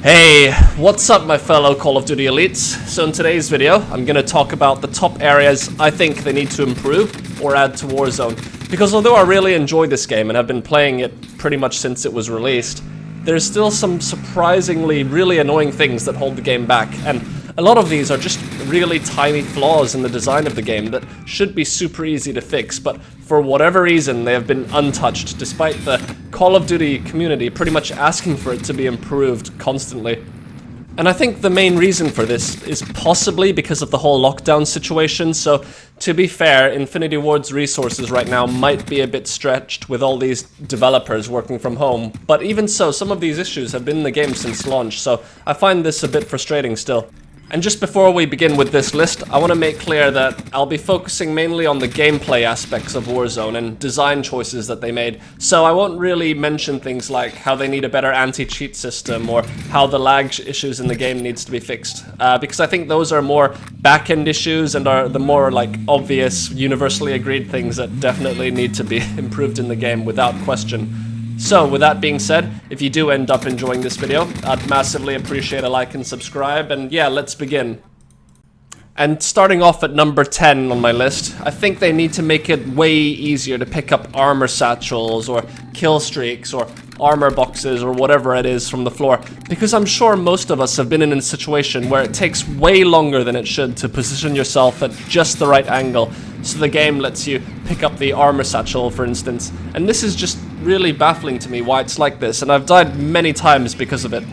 Hey, what's up my fellow Call of Duty elites? So in today's video, I'm gonna talk about the top areas I think they need to improve or add to Warzone. Because although I really enjoy this game and have been playing it pretty much since it was released, there's still some surprisingly really annoying things that hold the game back, and a lot of these are just really tiny flaws in the design of the game that should be super easy to fix, but for whatever reason they have been untouched, despite the Call of Duty community pretty much asking for it to be improved constantly. And I think the main reason for this is possibly because of the whole lockdown situation, so to be fair, Infinity Ward's resources right now might be a bit stretched with all these developers working from home, but even so, some of these issues have been in the game since launch, so I find this a bit frustrating still. And just before we begin with this list, I want to make clear that I'll be focusing mainly on the gameplay aspects of Warzone and design choices that they made, so I won't really mention things like how they need a better anti-cheat system or how the lag issues in the game needs to be fixed, because I think those are more back-end issues and are the more like obvious, universally agreed things that definitely need to be improved in the game without question. So, with that being said, if you do end up enjoying this video, I'd massively appreciate a like and subscribe, and yeah, let's begin. And starting off at number 10 on my list, I think they need to make it way easier to pick up armor satchels, or kill streaks, or armor boxes, or whatever it is from the floor, because I'm sure most of us have been in a situation where it takes way longer than it should to position yourself at just the right angle, so the game lets you pick up the armor satchel, for instance, and this is just really baffling to me why it's like this, and I've died many times because of it.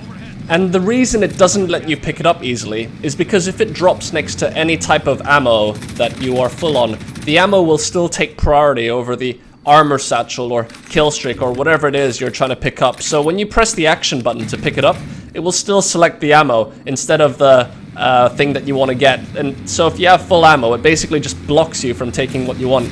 And the reason it doesn't let you pick it up easily is because if it drops next to any type of ammo that you are full on, the ammo will still take priority over the armor satchel or kill streak or whatever it is you're trying to pick up. So when you press the action button to pick it up, it will still select the ammo instead of the thing that you want to get. And so if you have full ammo, it basically just blocks you from taking what you want.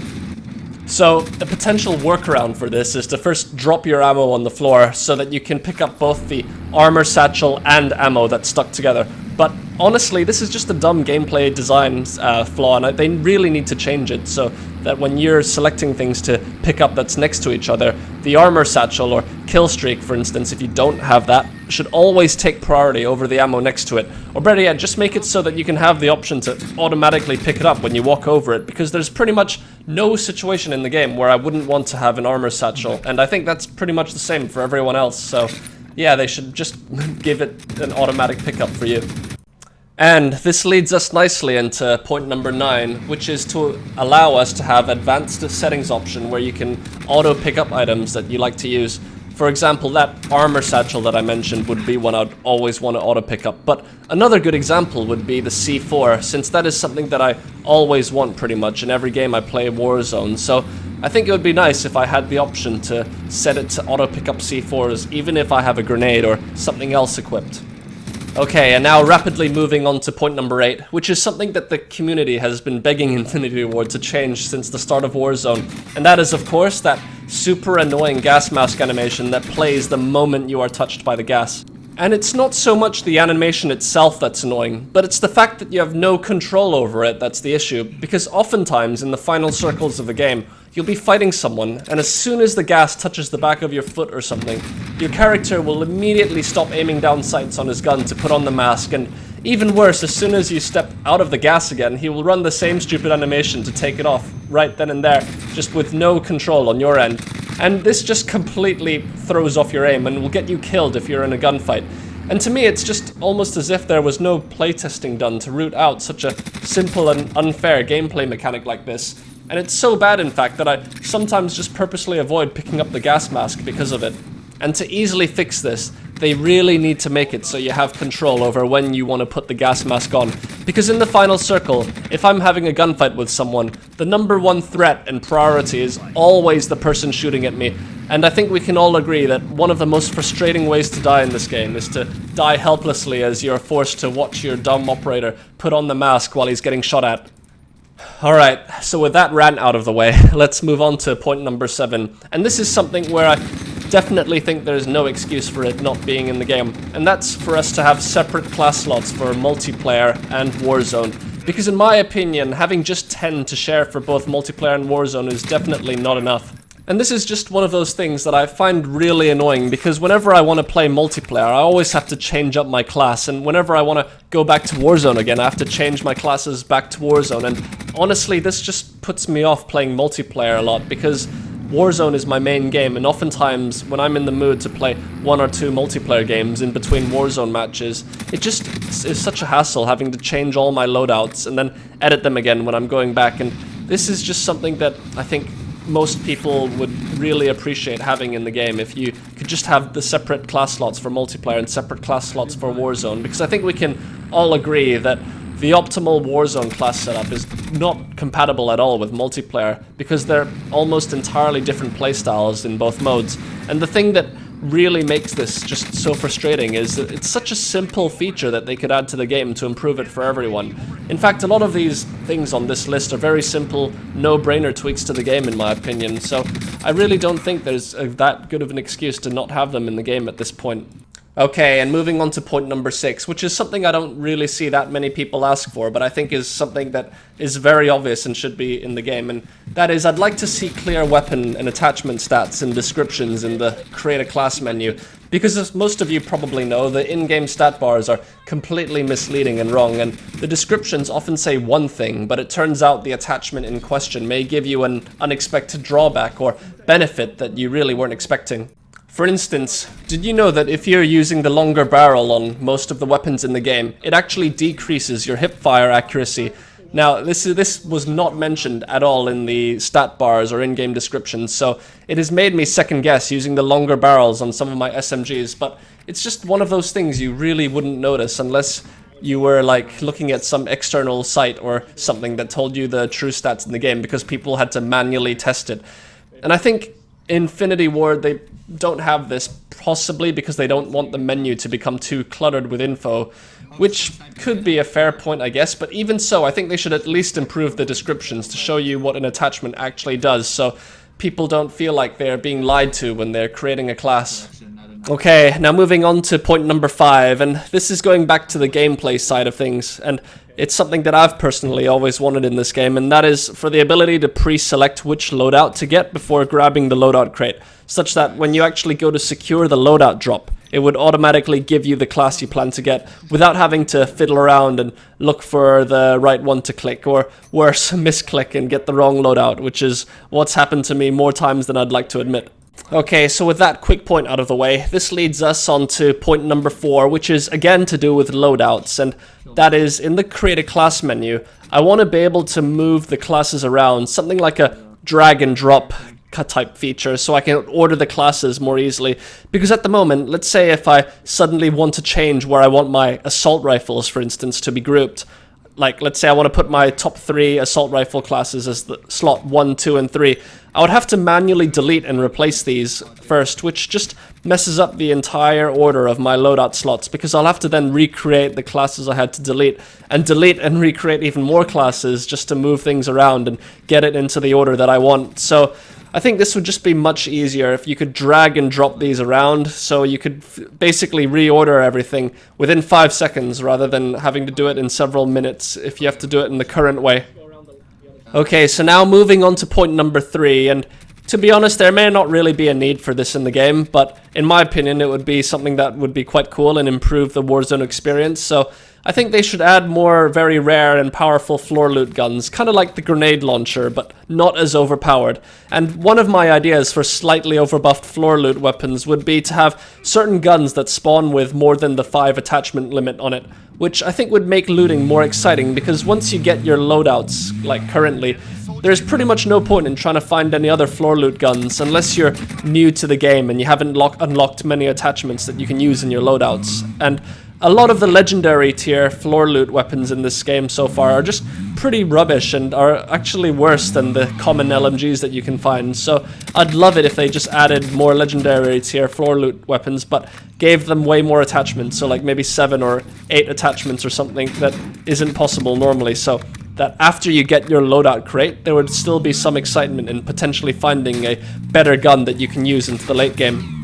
So, a potential workaround for this is to first drop your ammo on the floor so that you can pick up both the armor satchel and ammo that's stuck together. But honestly, this is just a dumb gameplay design flaw, and they really need to change it so that when you're selecting things to pick up that's next to each other, the armor satchel or kill streak, for instance, if you don't have that, should always take priority over the ammo next to it. Or better yet, just make it so that you can have the option to automatically pick it up when you walk over it, because there's pretty much no situation in the game where I wouldn't want to have an armor satchel, and I think that's pretty much the same for everyone else, so yeah, they should just give it an automatic pickup for you. And this leads us nicely into point number 9, which is to allow us to have advanced settings option where you can auto pick up items that you like to use. For example, that armor satchel that I mentioned would be one I'd always want to auto pick up, but another good example would be the C4, since that is something that I always want pretty much in every game I play Warzone, so I think it would be nice if I had the option to set it to auto pick up C4s even if I have a grenade or something else equipped. Okay, and now rapidly moving on to point number 8, which is something that the community has been begging Infinity Ward to change since the start of Warzone, and that is of course that super annoying gas mask animation that plays the moment you are touched by the gas. And it's not so much the animation itself that's annoying, but it's the fact that you have no control over it that's the issue, because oftentimes in the final circles of the game, you'll be fighting someone, and as soon as the gas touches the back of your foot or something, your character will immediately stop aiming down sights on his gun to put on the mask, and even worse, as soon as you step out of the gas again, he will run the same stupid animation to take it off right then and there, just with no control on your end. And this just completely throws off your aim and will get you killed if you're in a gunfight. And to me, it's just almost as if there was no playtesting done to root out such a simple and unfair gameplay mechanic like this. And it's so bad, in fact, that I sometimes just purposely avoid picking up the gas mask because of it. And to easily fix this, they really need to make it so you have control over when you want to put the gas mask on. Because in the final circle, if I'm having a gunfight with someone, the number one threat and priority is always the person shooting at me. And I think we can all agree that one of the most frustrating ways to die in this game is to die helplessly as you're forced to watch your dumb operator put on the mask while he's getting shot at. Alright, so with that rant out of the way, let's move on to point number 7. And this is something where I definitely think there's no excuse for it not being in the game. And that's for us to have separate class slots for multiplayer and Warzone. Because in my opinion, having just 10 to share for both multiplayer and Warzone is definitely not enough. And this is just one of those things that I find really annoying, because whenever I want to play multiplayer, I always have to change up my class, and whenever I want to go back to Warzone again, I have to change my classes back to Warzone, and honestly, this just puts me off playing multiplayer a lot, because Warzone is my main game, and oftentimes when I'm in the mood to play 1 or 2 multiplayer games in between Warzone matches, it just is such a hassle having to change all my loadouts and then edit them again when I'm going back, and this is just something that I think most people would really appreciate having in the game, if you could just have the separate class slots for multiplayer and separate class slots for Warzone, because I think we can all agree that the optimal Warzone class setup is not compatible at all with multiplayer, because they're almost entirely different playstyles in both modes. And the thing that really makes this just so frustrating is that it's such a simple feature that they could add to the game to improve it for everyone. In fact, a lot of these things on this list are very simple, no-brainer tweaks to the game in my opinion, so I really don't think there's that good of an excuse to not have them in the game at this point. Okay, and moving on to point number 6, which is something I don't really see that many people ask for, but I think is something that is very obvious and should be in the game, and that is, I'd like to see clear weapon and attachment stats and descriptions in the Create a Class menu, because as most of you probably know, the in-game stat bars are completely misleading and wrong, and the descriptions often say one thing, but it turns out the attachment in question may give you an unexpected drawback or benefit that you really weren't expecting. For instance, did you know that if you're using the longer barrel on most of the weapons in the game, it actually decreases your hipfire accuracy? Now, this was not mentioned at all in the stat bars or in-game descriptions, so it has made me second guess using the longer barrels on some of my SMGs, but it's just one of those things you really wouldn't notice unless you were like looking at some external site or something that told you the true stats in the game, because people had to manually test it. And I think Infinity Ward, they don't have this, possibly because they don't want the menu to become too cluttered with info, which could be a fair point, I guess, but even so, I think they should at least improve the descriptions to show you what an attachment actually does, so people don't feel like they're being lied to when they're creating a class. Okay, now moving on to point number 5, and this is going back to the gameplay side of things, and it's something that I've personally always wanted in this game, and that is for the ability to pre-select which loadout to get before grabbing the loadout crate, such that when you actually go to secure the loadout drop, it would automatically give you the class you plan to get without having to fiddle around and look for the right one to click, or worse, misclick and get the wrong loadout, which is what's happened to me more times than I'd like to admit. Okay, so with that quick point out of the way, this leads us on to point number 4, which is again to do with loadouts, and that is, in the Create a Class menu, I want to be able to move the classes around, something like a drag and drop type feature, so I can order the classes more easily, because at the moment, let's say if I suddenly want to change where I want my assault rifles, for instance, to be grouped, like let's say I want to put my top 3 assault rifle classes as the slot 1, 2, and 3, I would have to manually delete and replace these first, which just messes up the entire order of my loadout slots, because I'll have to then recreate the classes I had to delete and recreate even more classes just to move things around and get it into the order that I want. So I think this would just be much easier if you could drag and drop these around, so you could basically reorder everything within 5 seconds rather than having to do it in several minutes if you have to do it in the current way. Okay, so now moving on to point number 3, and to be honest, there may not really be a need for this in the game, but in my opinion it would be something that would be quite cool and improve the Warzone experience, so I think they should add more very rare and powerful floor loot guns, kind of like the grenade launcher, but not as overpowered. And one of my ideas for slightly overbuffed floor loot weapons would be to have certain guns that spawn with more than the 5 attachment limit on it, which I think would make looting more exciting, because once you get your loadouts, like currently, there's pretty much no point in trying to find any other floor loot guns unless you're new to the game and you haven't unlocked many attachments that you can use in your loadouts. And a lot of the legendary tier floor loot weapons in this game so far are just pretty rubbish and are actually worse than the common LMGs that you can find. So I'd love it if they just added more legendary tier floor loot weapons, but gave them way more attachments, so like maybe 7 or 8 attachments or something that isn't possible normally, so that after you get your loadout crate, there would still be some excitement in potentially finding a better gun that you can use into the late game.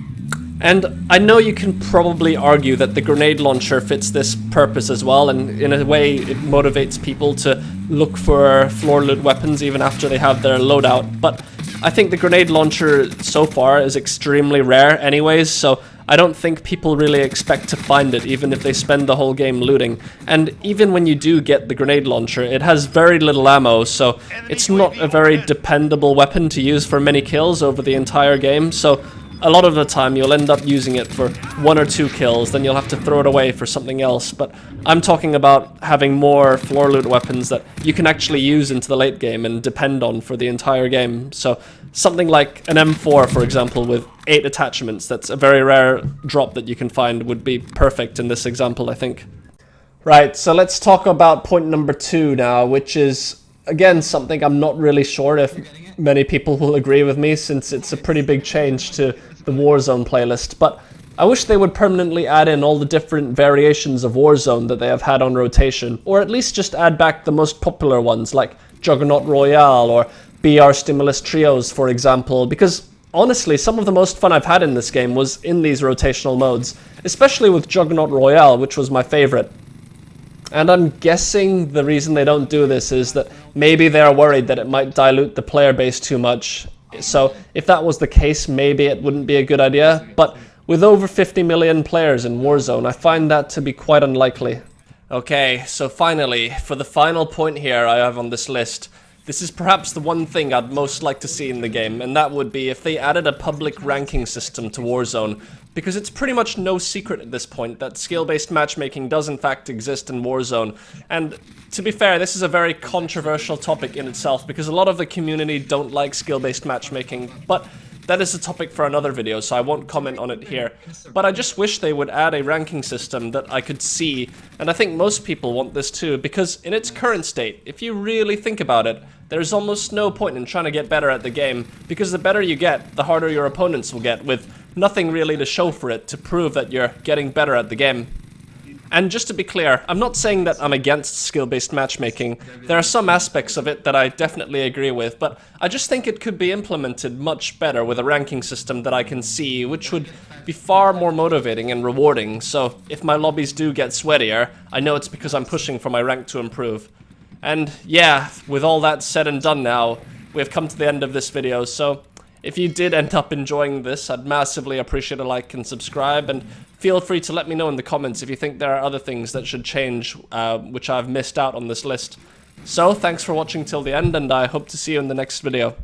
And I know you can probably argue that the grenade launcher fits this purpose as well, and in a way it motivates people to look for floor loot weapons even after they have their loadout, but I think the grenade launcher so far is extremely rare anyways, so I don't think people really expect to find it even if they spend the whole game looting. And even when you do get the grenade launcher, it has very little ammo, so it's not a very dependable weapon to use for many kills over the entire game, so a lot of the time you'll end up using it for 1 or 2 kills, then you'll have to throw it away for something else. But I'm talking about having more floor loot weapons that you can actually use into the late game and depend on for the entire game. So something like an M4, for example, with 8 attachments, that's a very rare drop that you can find, would be perfect in this example, I think. Right, so let's talk about point number 2 now, which is, again, something I'm not really sure if many people will agree with me, since it's a pretty big change to the Warzone playlist, but I wish they would permanently add in all the different variations of Warzone that they have had on rotation, or at least just add back the most popular ones like Juggernaut Royale or BR Stimulus Trios, for example, because honestly, some of the most fun I've had in this game was in these rotational modes, especially with Juggernaut Royale, which was my favorite. And I'm guessing the reason they don't do this is that maybe they're worried that it might dilute the player base too much. So if that was the case, maybe it wouldn't be a good idea. But with over 50 million players in Warzone, I find that to be quite unlikely. Okay, so finally, for the final point here I have on this list, this is perhaps the one thing I'd most like to see in the game, and that would be if they added a public ranking system to Warzone, because it's pretty much no secret at this point that skill-based matchmaking does in fact exist in Warzone. And to be fair, this is a very controversial topic in itself, because a lot of the community don't like skill-based matchmaking, but that is a topic for another video, so I won't comment on it here. But I just wish they would add a ranking system that I could see, and I think most people want this too, because in its current state, if you really think about it, there's almost no point in trying to get better at the game, because the better you get, the harder your opponents will get, with nothing really to show for it to prove that you're getting better at the game. And just to be clear, I'm not saying that I'm against skill-based matchmaking. There are some aspects of it that I definitely agree with, but I just think it could be implemented much better with a ranking system that I can see, which would be far more motivating and rewarding. So if my lobbies do get sweatier, I know it's because I'm pushing for my rank to improve. And yeah, with all that said and done now, we've come to the end of this video, so if you did end up enjoying this, I'd massively appreciate a like and subscribe, and feel free to let me know in the comments if you think there are other things that should change, which I've missed out on this list. So, thanks for watching till the end, and I hope to see you in the next video.